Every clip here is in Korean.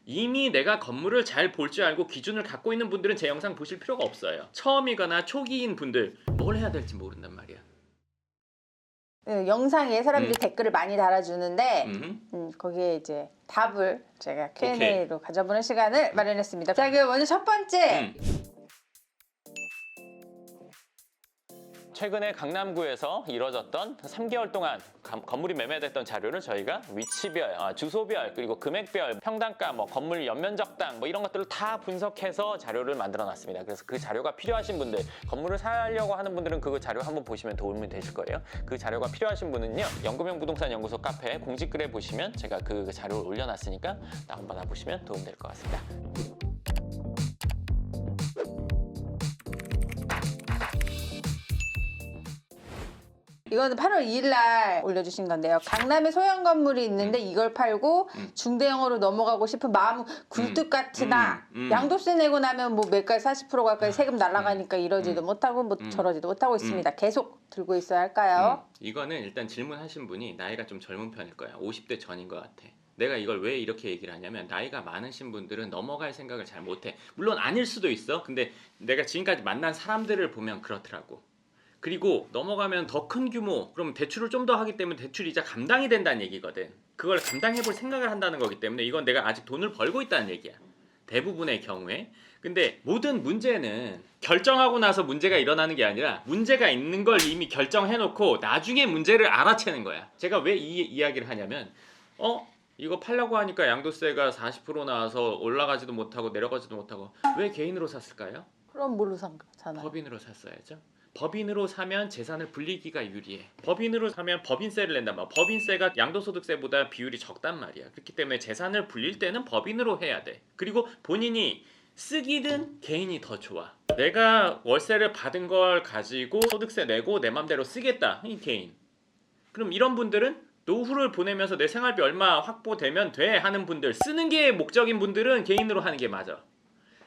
이미 내가 건물을 잘 볼 줄 알고 기준을 갖고 있는 분들은 제 영상 보실 필요가 없어요. 처음이거나 초기인 분들 뭘 해야 될지 모른단 말이야. 영상에 사람들이 음. 댓글을 많이 달아주는데 거기에 이제 답을 제가 Q&A로 가져보는 시간을 마련했습니다. 자, 그럼 먼저 첫 번째. 최근에 강남구에서 이뤄졌던 3개월 동안 건물이 매매됐던 자료를 저희가 위치별, 주소별, 그리고 금액별, 평당가, 건물 연면적당 이런 것들을 다 분석해서 자료를 만들어 놨습니다. 그래서 그 자료가 필요하신 분들, 건물을 사려고 하는 분들은 그 자료 한번 보시면 도움이 되실 거예요. 그 자료가 필요하신 분은요, 연금형 부동산 연구소 카페 공지글에 보시면 제가 그 자료를 올려놨으니까 다운받아 보시면 도움 될 것 같습니다. 이거는 8월 2일 날 올려주신 건데요. 강남에 소형 건물이 있는데 이걸 팔고 중대형으로 넘어가고 싶은 마음 굴뚝 같으나 양도세 내고 나면 뭐 매달 40% 가까이 세금 날아가니까 이러지도 못하고 저러지도 못하고 있습니다. 계속 들고 있어야 할까요? 이거는 일단 질문하신 분이 나이가 좀 젊은 편일 거야. 50대 전인 것 같아. 내가 이걸 왜 이렇게 얘기를 하냐면 나이가 많으신 분들은 넘어갈 생각을 잘 못해. 물론 아닐 수도 있어. 근데 내가 지금까지 만난 사람들을 보면 그렇더라고. 그리고 넘어가면 더 큰 규모, 그럼 대출을 좀 더 하기 때문에 대출 이자 감당이 된다는 얘기거든. 그걸 감당해볼 생각을 한다는 거기 때문에 이건 내가 아직 돈을 벌고 있다는 얘기야. 대부분의 경우에. 근데 모든 문제는 결정하고 나서 문제가 일어나는 게 아니라 문제가 있는 걸 이미 결정해놓고 나중에 문제를 알아채는 거야. 제가 왜 이 이야기를 하냐면 이거 팔려고 하니까 양도세가 40% 나와서 올라가지도 못하고 내려가지도 못하고 왜 개인으로 샀을까요? 그럼 뭘로 사나요? 법인으로 샀어야죠. 법인으로 사면 재산을 불리기가 유리해. 법인으로 사면 법인세를 낸단 말이야. 법인세가 양도소득세보다 비율이 적단 말이야. 그렇기 때문에 재산을 불릴 때는 법인으로 해야 돼. 그리고 본인이 쓰기든 개인이 더 좋아. 내가 월세를 받은 걸 가지고 소득세 내고 내 맘대로 쓰겠다. 이 개인. 그럼 이런 분들은 노후를 보내면서 내 생활비 얼마 확보되면 돼 하는 분들, 쓰는 게 목적인 분들은 개인으로 하는 게 맞아.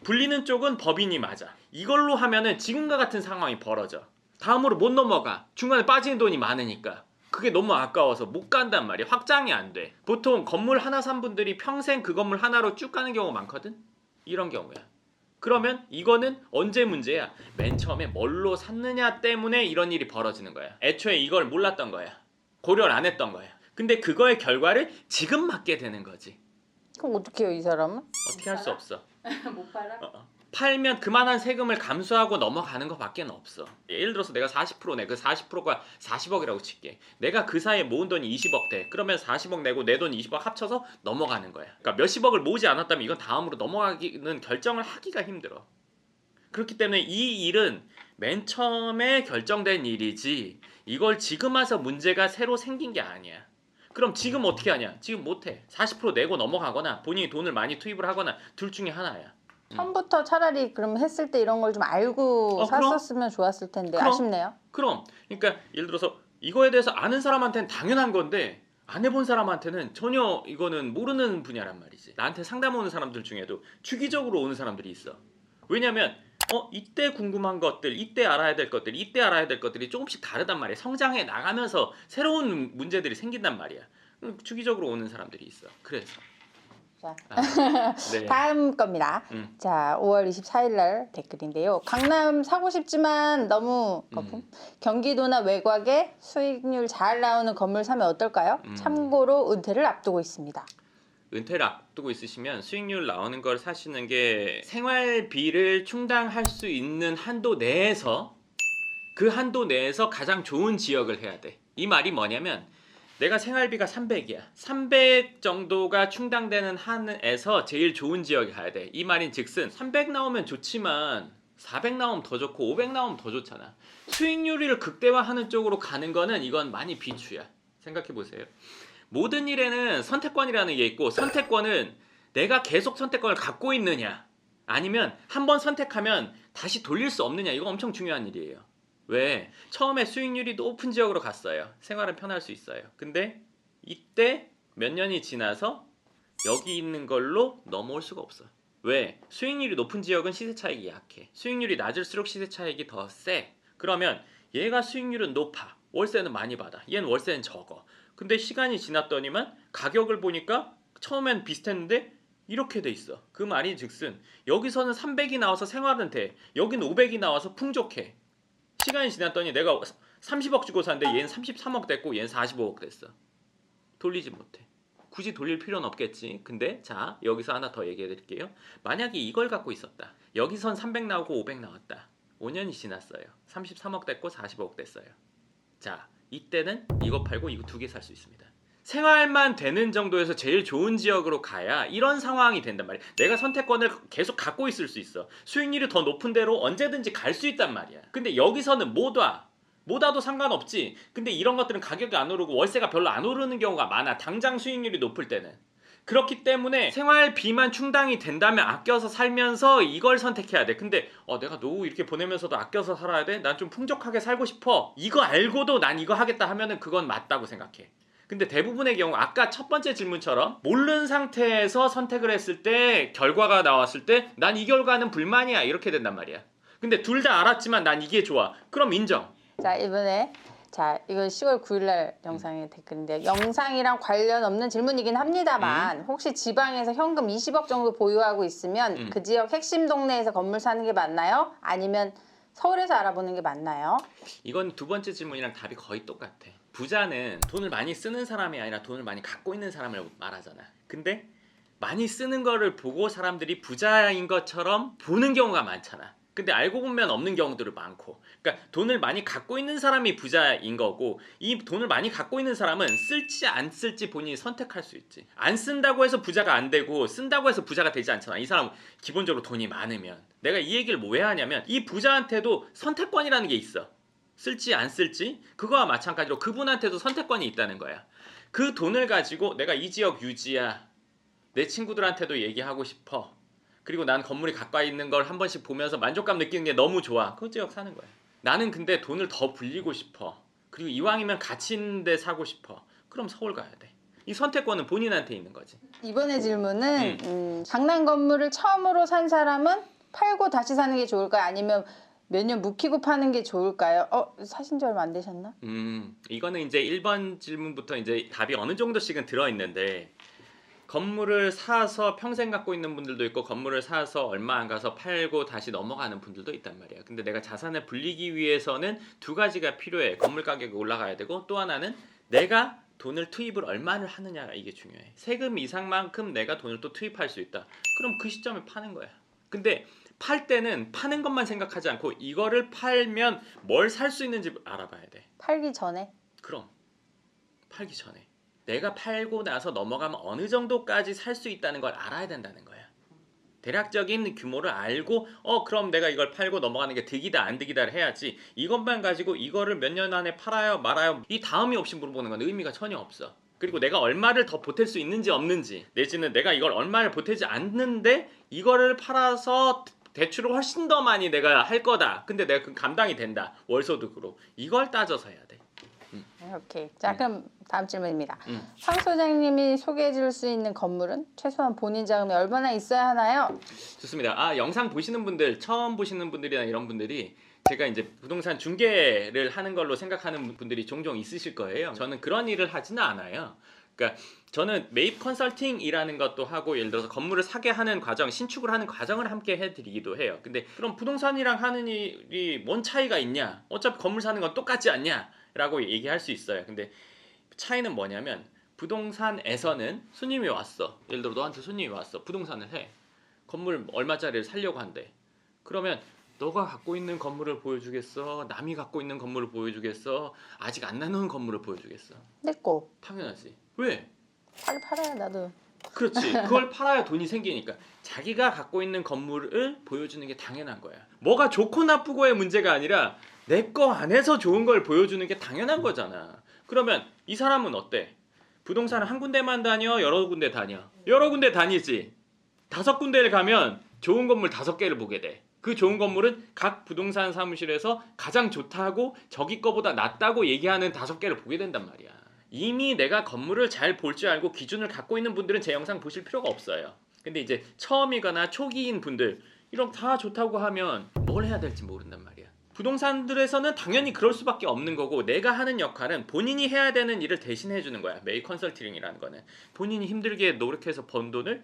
불리는 쪽은 법인이 맞아. 이걸로 하면은 지금과 같은 상황이 벌어져. 다음으로 못 넘어가. 중간에 빠지는 돈이 많으니까. 그게 너무 아까워서 못 간단 말이야. 확장이 안 돼. 보통 건물 하나 산 분들이 평생 그 건물 하나로 쭉 가는 경우가 많거든. 이런 경우야. 그러면 이거는 언제 문제야? 맨 처음에 뭘로 샀느냐 때문에 이런 일이 벌어지는 거야. 애초에 이걸 몰랐던 거야. 고려를 안 했던 거야. 근데 그거의 결과를 지금 맞게 되는 거지. 그럼 어떻게 해요, 이 사람은? 어떻게 할 수 없어. 못 팔아? 팔면 그만한 세금을 감수하고 넘어가는 것밖에 없어. 예를 들어서 내가 40% 내. 그 40%가 40억이라고 칠게. 내가 그 사이에 모은 돈이 20억 돼. 그러면 40억 내고 내 돈 20억 합쳐서 넘어가는 거야. 그러니까 몇십억을 모으지 않았다면 이건 다음으로 넘어가기는 결정을 하기가 힘들어. 그렇기 때문에 이 일은 맨 처음에 결정된 일이지 이걸 지금 와서 문제가 새로 생긴 게 아니야. 그럼 지금 어떻게 하냐? 지금 못해. 40% 내고 넘어가거나 본인이 돈을 많이 투입을 하거나 둘 중에 하나야. 처음부터 차라리 그럼 했을 때 이런 걸 좀 알고 샀었으면 좋았을 텐데 그럼. 아쉽네요. 그럼 그러니까 예를 들어서 이거에 대해서 아는 사람한테는 당연한 건데 안 해본 사람한테는 전혀 이거는 모르는 분야란 말이지. 나한테 상담 오는 사람들 중에도 주기적으로 오는 사람들이 있어. 왜냐면 이때 궁금한 것들, 이때 알아야 될 것들, 이때 알아야 될 것들이 조금씩 다르단 말이야. 성장해 나가면서 새로운 문제들이 생긴단 말이야. 주기적으로 오는 사람들이 있어. 그래서 자, 네. 다음 겁니다. 자, 5월 24일 날 댓글인데요. 강남 사고 싶지만 너무 거품. 경기도나 외곽에 수익률 잘 나오는 건물 사면 어떨까요? 참고로 은퇴를 앞두고 있습니다. 은퇴를 앞두고 있으시면 수익률 나오는 걸 사시는 게 생활비를 충당할 수 있는 한도 내에서 그 한도 내에서 가장 좋은 지역을 해야 돼. 이 말이 뭐냐면 내가 생활비가 300이야. 300 정도가 충당되는 한에서 제일 좋은 지역에 가야 돼. 이 말인 즉슨 300 나오면 좋지만 400 나오면 더 좋고 500 나오면 더 좋잖아. 수익률을 극대화하는 쪽으로 가는 거는 이건 많이 비추야. 생각해 보세요. 모든 일에는 선택권이라는 게 있고 선택권은 내가 계속 선택권을 갖고 있느냐 아니면 한번 선택하면 다시 돌릴 수 없느냐 이거 엄청 중요한 일이에요. 왜? 처음에 수익률이 높은 지역으로 갔어요. 생활은 편할 수 있어요. 근데 이때 몇 년이 지나서 여기 있는 걸로 넘어올 수가 없어. 왜? 수익률이 높은 지역은 시세 차익이 약해. 수익률이 낮을수록 시세 차익이 더 세. 그러면 얘가 수익률은 높아. 월세는 많이 받아. 얘는 월세는 적어. 근데 시간이 지났더니만 가격을 보니까 처음엔 비슷했는데 이렇게 돼 있어. 그 말이 즉슨 여기서는 300이 나와서 생활은 돼. 여긴 500이 나와서 풍족해. 시간이 지났더니 내가 30억 주고 샀는데 얘는 33억 됐고 얘는 45억 됐어. 돌리지 못해. 굳이 돌릴 필요는 없겠지. 근데 자 여기서 하나 더 얘기해 드릴게요. 만약에 이걸 갖고 있었다. 여기선 300 나오고 500 나왔다. 5년이 지났어요. 33억 됐고 45억 됐어요. 자 이때는 이거 팔고 이거 두 개 살 수 있습니다. 생활만 되는 정도에서 제일 좋은 지역으로 가야 이런 상황이 된단 말이야. 내가 선택권을 계속 갖고 있을 수 있어. 수익률이 더 높은 데로 언제든지 갈 수 있단 말이야. 근데 여기서는 못 와. 못 와도 상관없지. 근데 이런 것들은 가격이 안 오르고 월세가 별로 안 오르는 경우가 많아. 당장 수익률이 높을 때는. 그렇기 때문에 생활비만 충당이 된다면 아껴서 살면서 이걸 선택해야 돼. 근데 내가 노후 이렇게 보내면서도 아껴서 살아야 돼? 난 좀 풍족하게 살고 싶어. 이거 알고도 난 이거 하겠다 하면은 그건 맞다고 생각해. 근데 대부분의 경우 아까 첫 번째 질문처럼 모르는 상태에서 선택을 했을 때 결과가 나왔을 때 난 이 결과는 불만이야 이렇게 된단 말이야. 근데 둘 다 알았지만 난 이게 좋아. 그럼 인정. 자 이번에 자 이건 10월 9일날 영상의 댓글인데 영상이랑 관련 없는 질문이긴 합니다만 혹시 지방에서 현금 20억 정도 보유하고 있으면 그 지역 핵심 동네에서 건물 사는 게 맞나요? 아니면 서울에서 알아보는 게 맞나요? 이건 두 번째 질문이랑 답이 거의 똑같아. 부자는 돈을 많이 쓰는 사람이 아니라 돈을 많이 갖고 있는 사람을 말하잖아. 근데 많이 쓰는 거를 보고 사람들이 부자인 것처럼 보는 경우가 많잖아. 근데 알고 보면 없는 경우들이 많고. 그러니까 돈을 많이 갖고 있는 사람이 부자인 거고 이 돈을 많이 갖고 있는 사람은 쓸지 안 쓸지 본인이 선택할 수 있지. 안 쓴다고 해서 부자가 안 되고 쓴다고 해서 부자가 되지 않잖아. 이 사람은 기본적으로 돈이 많으면. 내가 이 얘기를 왜 하냐면 이 부자한테도 선택권이라는 게 있어. 쓸지 안 쓸지 그거와 마찬가지로 그분한테도 선택권이 있다는 거야. 그 돈을 가지고 내가 이 지역 유지야. 내 친구들한테도 얘기하고 싶어. 그리고 난 건물이 가까이 있는 걸 한 번씩 보면서 만족감 느끼는 게 너무 좋아. 그 지역 사는 거야. 나는 근데 돈을 더 불리고 싶어. 그리고 이왕이면 가치 있는 데 사고 싶어. 그럼 서울 가야 돼. 이 선택권은 본인한테 있는 거지. 이번에 질문은 강남 건물을 처음으로 산 사람은 팔고 다시 사는 게 좋을까요? 아니면 몇 년 묵히고 파는 게 좋을까요? 사신 지 얼마 안 되셨나? 이거는 이제 1번 질문부터 이제 답이 어느 정도씩은 들어있는데 건물을 사서 평생 갖고 있는 분들도 있고 건물을 사서 얼마 안 가서 팔고 다시 넘어가는 분들도 있단 말이야. 근데 내가 자산을 불리기 위해서는 두 가지가 필요해. 건물 가격이 올라가야 되고 또 하나는 내가 돈을 투입을 얼마를 하느냐가 이게 중요해. 세금 이상만큼 내가 돈을 또 투입할 수 있다. 그럼 그 시점에 파는 거야. 근데 팔 때는 파는 것만 생각하지 않고 이거를 팔면 뭘 살 수 있는지 알아봐야 돼. 팔기 전에? 그럼 팔기 전에 내가 팔고 나서 넘어가면 어느 정도까지 살 수 있다는 걸 알아야 된다는 거야. 대략적인 규모를 알고 그럼 내가 이걸 팔고 넘어가는 게 득이다 안 득이다를 해야지. 이것만 가지고 이거를 몇 년 안에 팔아요 말아요 이 다음이 없이 물어보는 건 의미가 전혀 없어. 그리고 내가 얼마를 더 보탤 수 있는지 없는지 내지는 내가 이걸 얼마를 보태지 않는데 이거를 팔아서 대출을 훨씬 더 많이 내가 할 거다. 근데 내가 그 감당이 된다. 월소득으로. 이걸 따져서 해야 돼. 오케이. 자 그럼 다음 질문입니다. 황 소장님이 소개해 줄 수 있는 건물은 최소한 본인 자금이 얼마나 있어야 하나요? 좋습니다. 영상 보시는 분들, 처음 보시는 분들이나 이런 분들이 제가 이제 부동산 중개를 하는 걸로 생각하는 분들이 종종 있으실 거예요. 저는 그런 일을 하지는 않아요. 그러니까 저는 매입 컨설팅이라는 것도 하고 예를 들어서 건물을 사게 하는 과정, 신축을 하는 과정을 함께 해드리기도 해요. 근데 그럼 부동산이랑 하는 일이 뭔 차이가 있냐? 어차피 건물 사는 건 똑같지 않냐? 라고 얘기할 수 있어요. 근데 차이는 뭐냐면 부동산에서는 손님이 왔어. 예를 들어 너한테 손님이 왔어. 부동산을 해. 건물 얼마짜리를 살려고 한대. 그러면 너가 갖고 있는 건물을 보여주겠어? 남이 갖고 있는 건물을 보여주겠어? 아직 안 나눈 건물을 보여주겠어? 내 거. 당연하지. 왜? 빨리 팔아야 나도. 그렇지. 그걸 팔아야 돈이 생기니까. 자기가 갖고 있는 건물을 보여주는 게 당연한 거야. 뭐가 좋고 나쁘고의 문제가 아니라 내 거 안에서 좋은 걸 보여주는 게 당연한 거잖아. 그러면 이 사람은 어때? 부동산을 한 군데만 다녀? 여러 군데 다녀? 여러 군데 다니지. 5군데를 가면 좋은 건물 5개를 보게 돼. 그 좋은 건물은 각 부동산 사무실에서 가장 좋다고 저기 거보다 낫다고 얘기하는 5개를 보게 된단 말이야. 이미 내가 건물을 잘 볼 줄 알고 기준을 갖고 있는 분들은 제 영상 보실 필요가 없어요. 근데 이제 처음이거나 초기인 분들 이런 다 좋다고 하면 뭘 해야 될지 모른단 말이야. 부동산들에서는 당연히 그럴 수밖에 없는 거고 내가 하는 역할은 본인이 해야 되는 일을 대신 해주는 거야. 매입 컨설팅이라는 거는 본인이 힘들게 노력해서 번 돈을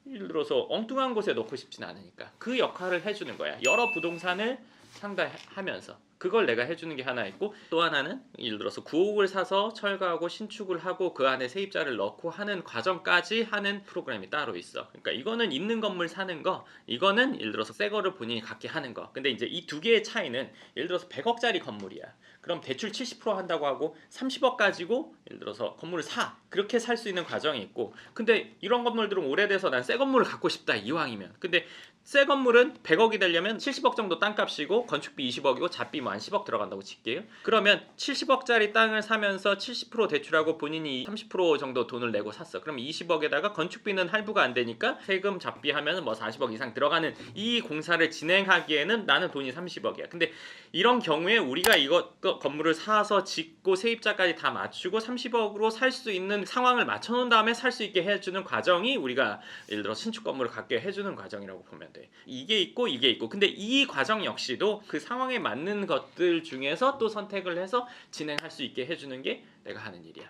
예를 들어서 엉뚱한 곳에 놓고 싶진 않으니까 그 역할을 해주는 거야. 여러 부동산을 상대하면서 그걸 내가 해주는 게 하나 있고, 또 하나는 예를 들어서 구옥을 사서 철거하고 신축을 하고 그 안에 세입자를 넣고 하는 과정까지 하는 프로그램이 따로 있어. 그러니까 이거는 있는 건물 사는 거, 이거는 예를 들어서 새 거를 본인이 갖게 하는 거. 근데 이제 이 두 개의 차이는, 예를 들어서 100억짜리 건물이야. 그럼 대출 70% 한다고 하고 30억 가지고 예를 들어서 건물을 사. 그렇게 살 수 있는 과정이 있고, 근데 이런 건물들은 오래돼서 난 새 건물을 갖고 싶다 이왕이면. 근데 새 건물은 100억이 되려면 70억 정도 땅값이고 건축비 20억이고 잡비 뭐 한 10억 들어간다고 칠게요. 그러면 70억짜리 땅을 사면서 70% 대출하고 본인이 30% 정도 돈을 내고 샀어. 그럼 20억에다가 건축비는 할부가 안 되니까 세금 잡비 하면은 뭐 40억 이상 들어가는 이 공사를 진행하기에는 나는 돈이 30억이야. 근데 이런 경우에 우리가 이거 건물을 사서 짓고 세입자까지 다 맞추고 30억으로 살 수 있는 상황을 맞춰 놓은 다음에 살 수 있게 해주는 과정이 우리가 예를 들어 신축 건물을 갖게 해주는 과정이라고 보면 돼. 이게 있고 이게 있고, 근데 이 과정 역시도 그 상황에 맞는 것들 중에서 또 선택을 해서 진행할 수 있게 해주는 게 내가 하는 일이야.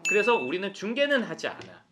그래서 우리는 중개는 하지 않아.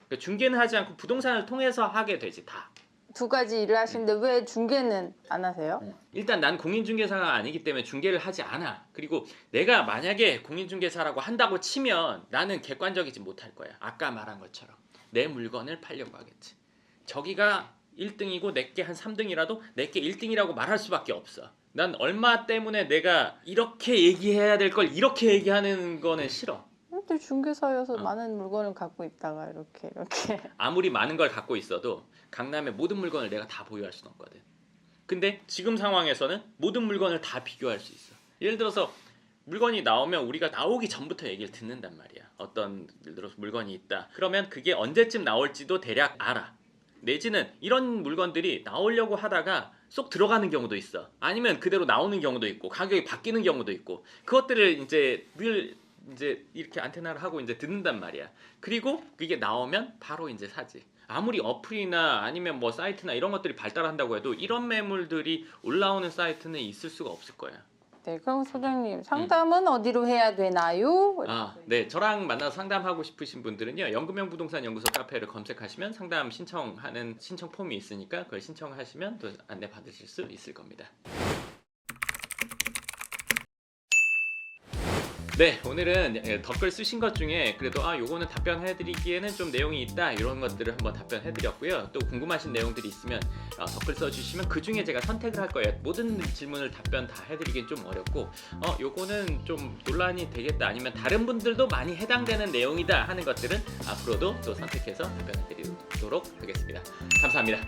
그러니까 중개는 하지 않고 부동산을 통해서 하게 되지 다. 두 가지 일을 하시는데 왜 중개는 안 하세요? 일단 난 공인중개사가 아니기 때문에 중개를 하지 않아. 그리고 내가 만약에 공인중개사라고 한다고 치면 나는 객관적이지 못할 거야. 아까 말한 것처럼 내 물건을 팔려고 하겠지. 저기가 1등이고 내게 한 3등이라도 내게 1등이라고 말할 수밖에 없어. 난 얼마 때문에 내가 이렇게 얘기해야 될 걸 이렇게 얘기하는 거는 싫어. 근데 중개사여서 많은 물건을 갖고 있다가 이렇게 아무리 많은 걸 갖고 있어도 강남의 모든 물건을 내가 다 보유할 수는 없거든. 근데 지금 상황에서는 모든 물건을 다 비교할 수 있어. 예를 들어서 물건이 나오면 우리가 나오기 전부터 얘기를 듣는단 말이야. 어떤 예를 들어서 물건이 있다. 그러면 그게 언제쯤 나올지도 대략 알아. 내지는 이런 물건들이 나오려고 하다가 쏙 들어가는 경우도 있어. 아니면 그대로 나오는 경우도 있고 가격이 바뀌는 경우도 있고, 그것들을 이제 늘 이제 이렇게 안테나를 하고 이제 듣는단 말이야. 그리고 그게 나오면 바로 이제 사지. 아무리 어플이나 아니면 뭐 사이트나 이런 것들이 발달한다고 해도 이런 매물들이 올라오는 사이트는 있을 수가 없을 거야. 네, 그럼 소장님 상담은 어디로 해야 되나요? 네, 저랑 만나서 상담하고 싶으신 분들은요, 연금형 부동산 연구소 카페를 검색하시면 상담 신청하는 신청 폼이 있으니까 그걸 신청하시면 또 안내 받으실 수 있을 겁니다. 네, 오늘은 댓글 쓰신 것 중에 그래도 요거는 답변해드리기에는 좀 내용이 있다 이런 것들을 한번 답변해드렸고요. 또 궁금하신 내용들이 있으면 댓글 써주시면 그 중에 제가 선택을 할 거예요. 모든 질문을 답변 다 해드리긴 좀 어렵고 요거는 좀 논란이 되겠다, 아니면 다른 분들도 많이 해당되는 내용이다 하는 것들은 앞으로도 또 선택해서 답변해드리도록 하겠습니다. 감사합니다.